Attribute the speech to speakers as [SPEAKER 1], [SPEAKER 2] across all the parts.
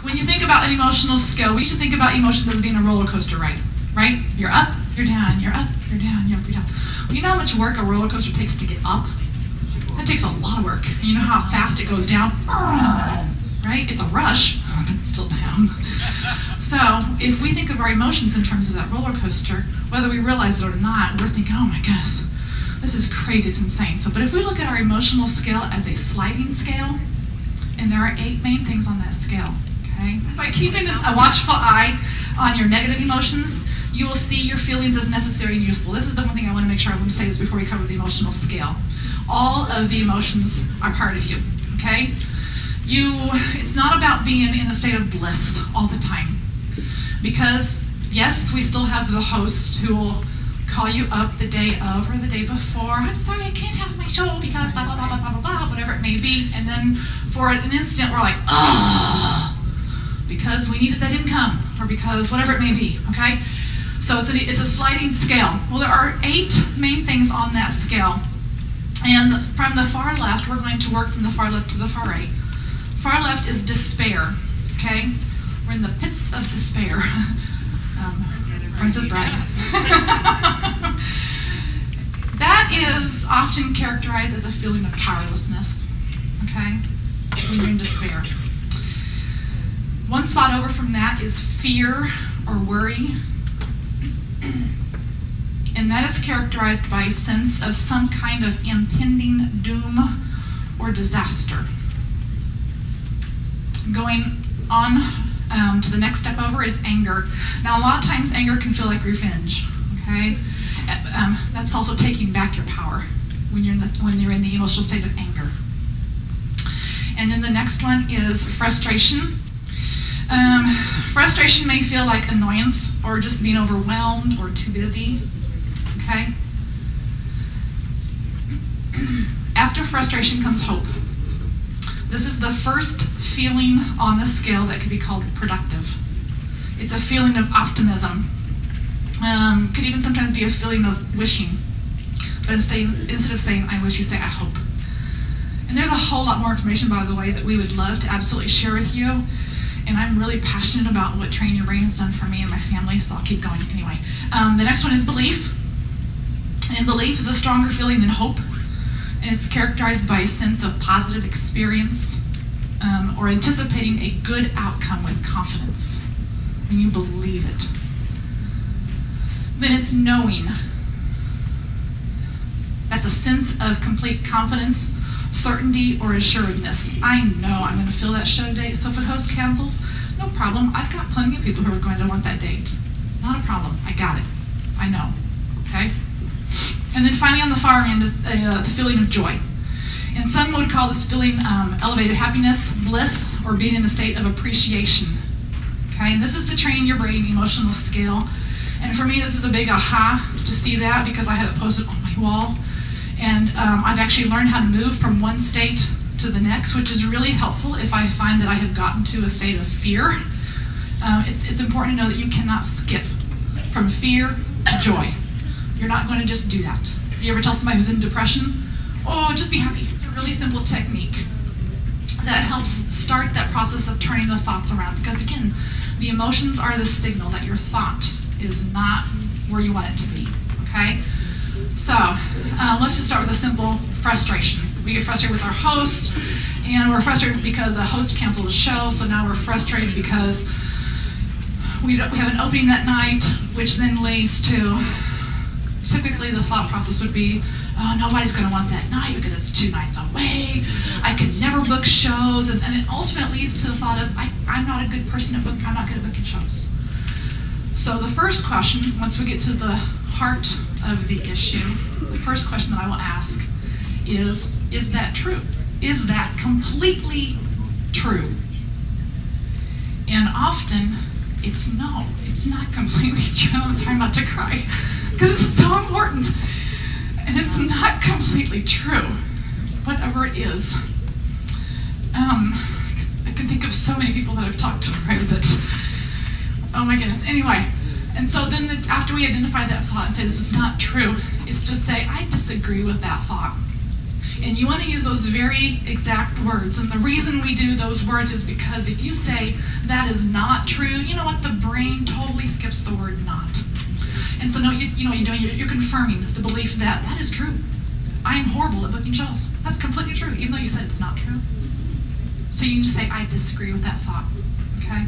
[SPEAKER 1] When you think about an emotional scale, we should think about emotions as being a roller coaster ride, right? You're up, you're down, you're up, you're down, you're up, you're down. Well, you know how much work a roller coaster takes to get up? That takes a lot of work. And you know how fast it goes down? Right? It's a rush, but it's still down. So if we think of our emotions in terms of that roller coaster, whether we realize it or not, we're thinking, oh my goodness, this is crazy, it's insane. But if we look at our emotional scale as a sliding scale, and there are 8 main things on that scale, okay? By keeping a watchful eye on your negative emotions, you will see your feelings as necessary and useful. This is the one thing I want to make sure I want to say this before we cover the emotional scale. All of the emotions are part of you, okay? It's not about being in a state of bliss all the time. Because, yes, we still have the host who will call you up the day of or the day before. I'm sorry, I can't have my show because blah, blah, blah, blah, blah, blah, blah, whatever it may be. And then for an instant, we're like, oh, because we needed that income or because whatever it may be, okay? So it's a sliding scale. Well, there are 8 main things on that scale. And from the far left, we're going to work from the far left to the far right. Far left is despair, okay? We're in the pits of despair. Princess Bride. That is often characterized as a feeling of powerlessness, okay? When you're in despair. One spot over from that is fear or worry. And that is characterized by a sense of some kind of impending doom or disaster. Going on to the next step over is anger. Now, a lot of times anger can feel like revenge, okay? That's also taking back your power when you're in the emotional state of anger. And then the next one is frustration. Frustration may feel like annoyance or just being overwhelmed or too busy, okay? After frustration comes hope. This is the first feeling on the scale that could be called productive. It's a feeling of optimism. Could even sometimes be a feeling of wishing. But instead of saying, I wish, you say, I hope. And there's a whole lot more information, by the way, that we would love to absolutely share with you. And I'm really passionate about what Train Your Brain has done for me and my family, so I'll keep going anyway. The next one is belief. And belief is a stronger feeling than hope. And it's characterized by a sense of positive experience or anticipating a good outcome with confidence when you believe it. Then it's knowing. That's a sense of complete confidence, certainty, or assuredness. I know I'm going to fill that show date, so if a host cancels, no problem. I've got plenty of people who are going to want that date. Not a problem. I got it. I know. Okay? And then finally on the far end is the feeling of joy. And some would call this feeling elevated happiness, bliss, or being in a state of appreciation. Okay, and this is the Train Your Brain emotional scale. And for me, this is a big aha to see that because I have it posted on my wall. And I've actually learned how to move from one state to the next, which is really helpful if I find that I have gotten to a state of fear. It's important to know that you cannot skip from fear to joy. You're not going to just do that. If you ever tell somebody who's in depression, oh, just be happy. It's a really simple technique that helps start that process of turning the thoughts around. Because again, the emotions are the signal that your thought is not where you want it to be, okay? So let's just start with a simple frustration. We get frustrated with our host, and we're frustrated because a host canceled a show, so now we're frustrated because we have an opening that night, which then leads to, typically the thought process would be, oh, nobody's going to want that night because it's 2 nights away. I could never book shows. And it ultimately leads to the thought of, I'm not a good person at booking, I'm not good at booking shows. So the first question, once we get to the heart of the issue, the first question that I will ask is that true? Is that completely true? And often, it's no, it's not completely true. I'm sorry not to cry, because it's so important. And it's not completely true, whatever it is. I can think of so many people that I've talked to already that, oh my goodness. Anyway, and so then after we identify that thought and say this is not true, it's to say, I disagree with that thought. And you want to use those very exact words. And the reason we do those words is because if you say that is not true, you know what? The brain totally skips the word not. And so no, you know what you're doing? You're confirming the belief that that is true. I am horrible at booking shows. That's completely true, even though you said it's not true. So you can just say, I disagree with that thought. Okay?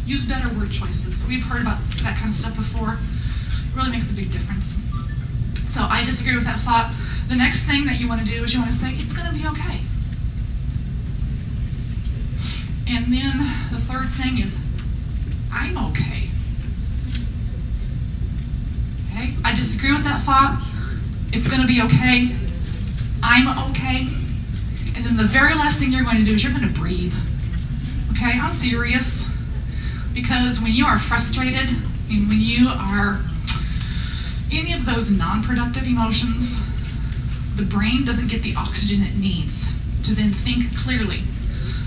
[SPEAKER 1] Use better word choices. We've heard about that kind of stuff before. It really makes a big difference. So I disagree with that thought. The next thing that you want to do is you want to say, it's going to be okay. And then the third thing is, I'm okay. Okay? I disagree with that thought. It's going to be okay. I'm okay. And then the very last thing you're going to do is you're going to breathe. Okay? I'm serious. Because when you are frustrated and when you are any of those non-productive emotions, the brain doesn't get the oxygen it needs to then think clearly.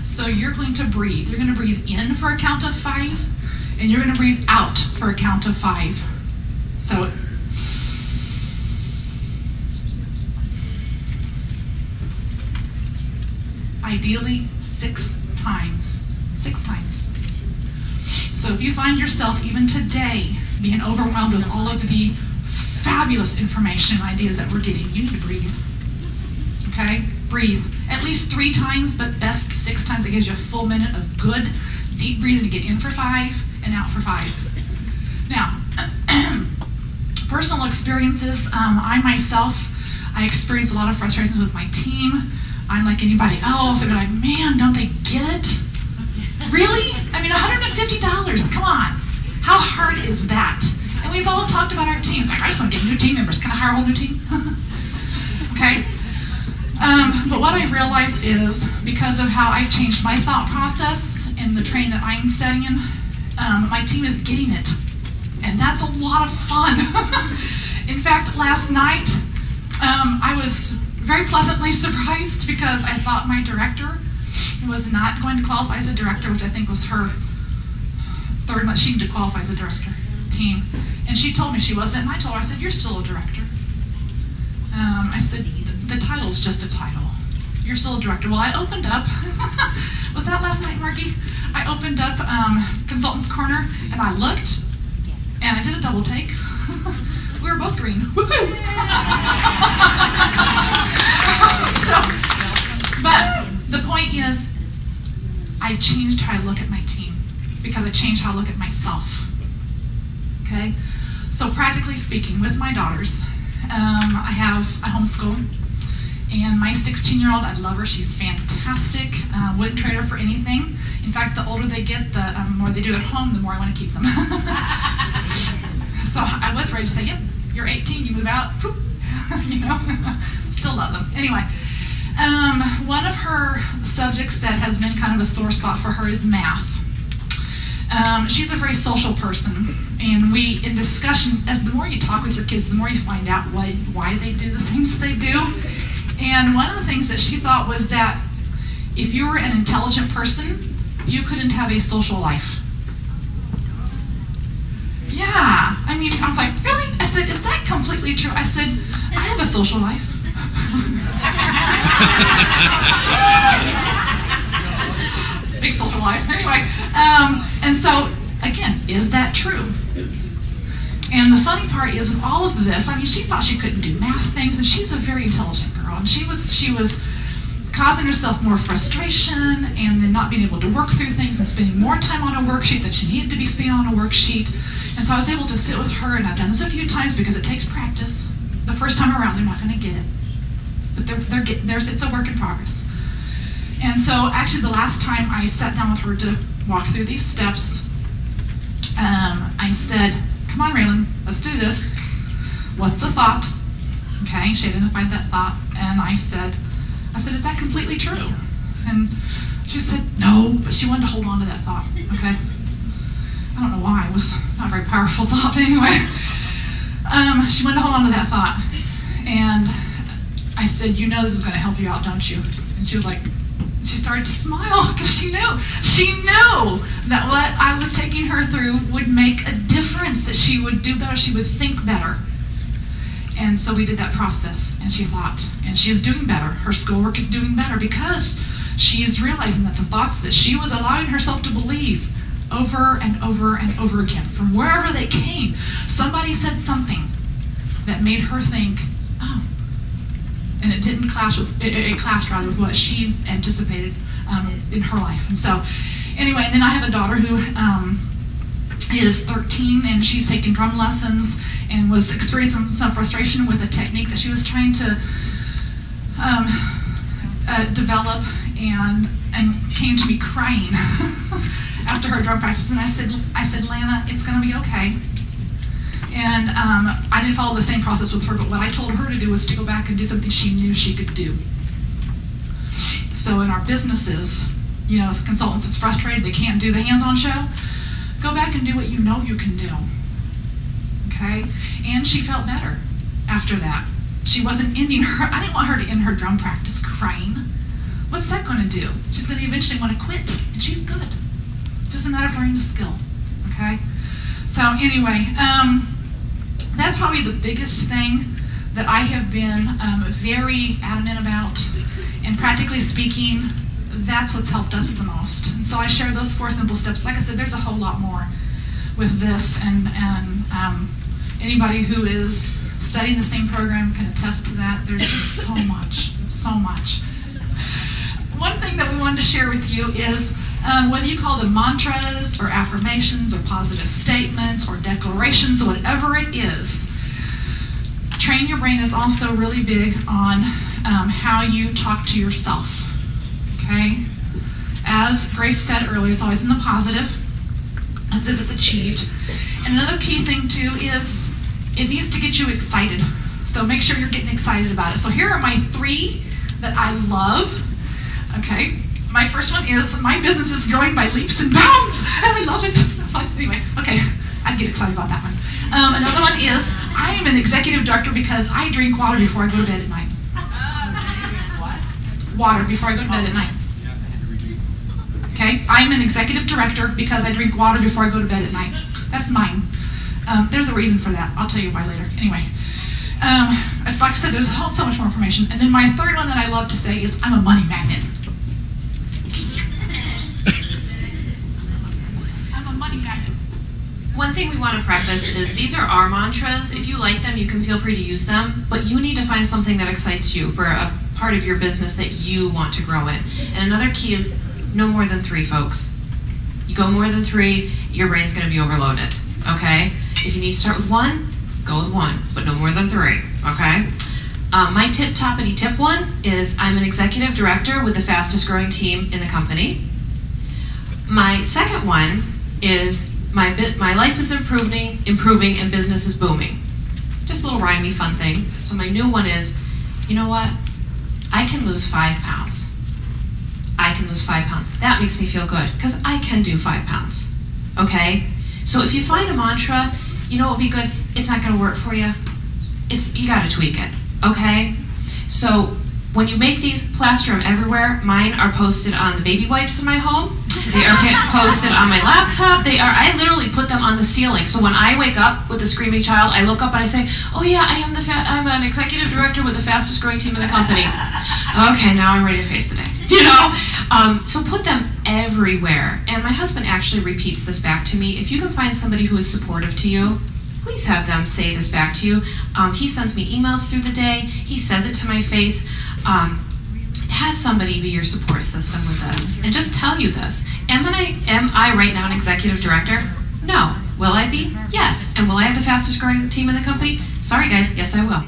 [SPEAKER 1] So you're going to breathe. You're going to breathe in for a count of 5, and you're going to breathe out for a count of 5. So ideally 6 times. 6 times. So if you find yourself even today being overwhelmed with all of the fabulous information and ideas that we're getting, you need to breathe. Okay? Breathe. At least 3 times, but best 6 times. It gives you a full minute of good, deep breathing to get in for 5 and out for 5. Now, personal experiences. I myself, I experience a lot of frustrations with my team. I'm like anybody else. I'm like, man, don't they get it? Really? I mean, $150. Come on. How hard is that? And we've all talked about our teams. Like, I just want to get new team members. Can I hire a whole new team? Okay? But what I've realized is, because of how I've changed my thought process in the training that I'm studying, my team is getting it. And that's a lot of fun. In fact, last night, I was very pleasantly surprised because I thought my director was not going to qualify as a director, which I think was her third month. She did qualify as a director team. And she told me she wasn't, and I told her, I said, you're still a director. I said, the title's just a title. You're still a director. Well, I opened up, was that last night, Margie? I opened up Consultant's Corner, and I looked, and I did a double take. We were both green. Woohoo! But the point is, I've changed how I look at my team because I changed how I look at myself. Okay? So practically speaking, with my daughters, I homeschool, and my 16-year-old, I love her. She's fantastic. Wouldn't trade her for anything. In fact, the older they get, the more they do at home, the more I want to keep them. So I was ready to say, yep, you're 18, you move out. You know, still love them. Anyway, one of her subjects that has been kind of a sore spot for her is math. She's a very social person, and we, in discussion, as the more you talk with your kids, the more you find out why they do the things they do. And one of the things that she thought was that if you were an intelligent person, you couldn't have a social life. Yeah, I mean, I was like, really? I said, is that completely true? I said, I have a social life. Big social life. Anyway, and so, again, is that true? And the funny part is, with all of this, I mean, she thought she couldn't do math things, and she's a very intelligent girl, and she was causing herself more frustration, and then not being able to work through things, and spending more time on a worksheet that she needed to be spending on a worksheet. And so I was able to sit with her, and I've done this a few times because it takes practice. The first time around, they're not going to get it, but it's a work in progress. And so, actually, the last time I sat down with her to walk through these steps, I said, come on, Raylan, let's do this. What's the thought? Okay, she identified that thought, and I said, is that completely true? And she said, no, but she wanted to hold on to that thought, okay? I don't know why, it was not a very powerful thought, but anyway. She wanted to hold on to that thought. And I said, you know this is going to help you out, don't you? And she was like, she started to smile because she knew that what I was taking her through would make a difference, that she would do better, she would think better. And so we did that process, and she thought, and she's doing better. Her schoolwork is doing better because she's realizing that the thoughts that she was allowing herself to believe over and over and over again, from wherever they came, somebody said something that made her think, oh, and it didn't clash with, it clashed rather with what she anticipated in her life. And so, anyway, and then I have a daughter who is 13, and she's taking drum lessons and was experiencing some frustration with a technique that she was trying to develop, and came to me crying after her drum practice. And I said, Lana, it's going to be okay. And I didn't follow the same process with her, but what I told her to do was to go back and do something she knew she could do. So in our businesses, you know, if consultants is frustrated, they can't do the hands-on show, go back and do what you know you can do. Okay? And she felt better after that. She wasn't ending her, I didn't want her to end her drum practice crying. What's that going to do? She's going to eventually want to quit, and she's good. It's just a matter of learning the skill. Okay? So anyway, that's probably the biggest thing that I have been very adamant about. And practically speaking, that's what's helped us the most. And so I share those 4 simple steps. Like I said, there's a whole lot more with this, and anybody who is studying the same program can attest to that. There's just so much, so much. One thing that we wanted to share with you is whether you call them mantras or affirmations or positive statements or declarations, whatever it is, train your brain is also really big on how you talk to yourself. Okay? As Grace said earlier, it's always in the positive, as if it's achieved. And another key thing too is it needs to get you excited. So make sure you're getting excited about it. So here are my 3 that I love. Okay? My first one is, my business is growing by leaps and bounds, and I love it. Anyway, okay, I get excited about that one. Another one is, I am an executive director because I drink water before I go to bed at night. Water before I go to bed at night. Okay, I'm an executive director because I drink water before I go to bed at night. That's mine. There's a reason for that. I'll tell you why later. Anyway, like I said, there's so much more information. And then my third one that I love to say is, I'm a money magnet. I'm a money magnet.
[SPEAKER 2] One thing we want to preface is these are our mantras. If you like them, you can feel free to use them, but you need to find something that excites you for a part of your business that you want to grow in. And another key is no more than 3, folks. You go more than 3, your brain's going to be overloaded, okay? If you need to start with 1, go with 1, but no more than 3, okay? My toppity tip 1 is, I'm an executive director with the fastest growing team in the company. My second one is, my life is improving and business is booming. Just a little rhymey fun thing. So my new one is, you know what? I can lose 5 pounds. I can lose 5 pounds. That makes me feel good because I can do 5 pounds. Okay? So if you find a mantra, you know what would be good? It's not going to work for you. You got to tweak it. Okay? So when you make these, plaster them everywhere. Mine are posted on the baby wipes in my home. They are posted on my laptop. I literally put them on the ceiling. So when I wake up with a screaming child, I look up and I say, oh yeah, I'm an executive director with the fastest growing team in the company. Okay, now I'm ready to face the day. You know? So put them everywhere. And my husband actually repeats this back to me. If you can find somebody who is supportive to you, please have them say this back to you. He sends me emails through the day. He says it to my face. Have somebody be your support system with this and just tell you this. Am I right now an executive director? No. Will I be? Yes. And will I have the fastest growing team in the company? Sorry guys, yes I will.